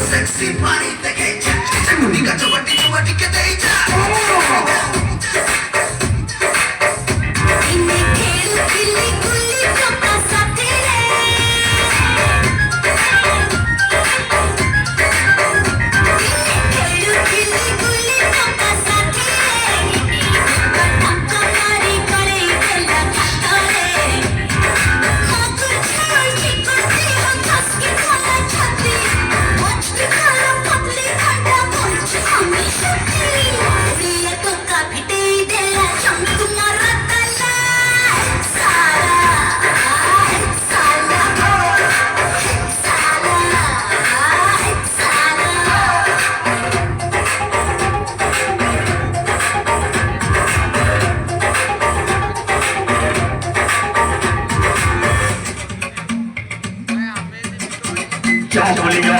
Sexy body देखे जा चकुनी का चवटी के दे जा इन्हें खेल खिली गुल्ली चौका साथे रे इन्हें खेल खिली गुल्ली चौका साथे रे पंचा मारी करे खेला खाता रे माकुर छाड़ की करती हम हंस के खाला छाती मच के खाला पतली घंटा पहुंच हमें शक्ति ये तो काफी दे देला चम तुम्हारा तला साला साला क्या बोलेगा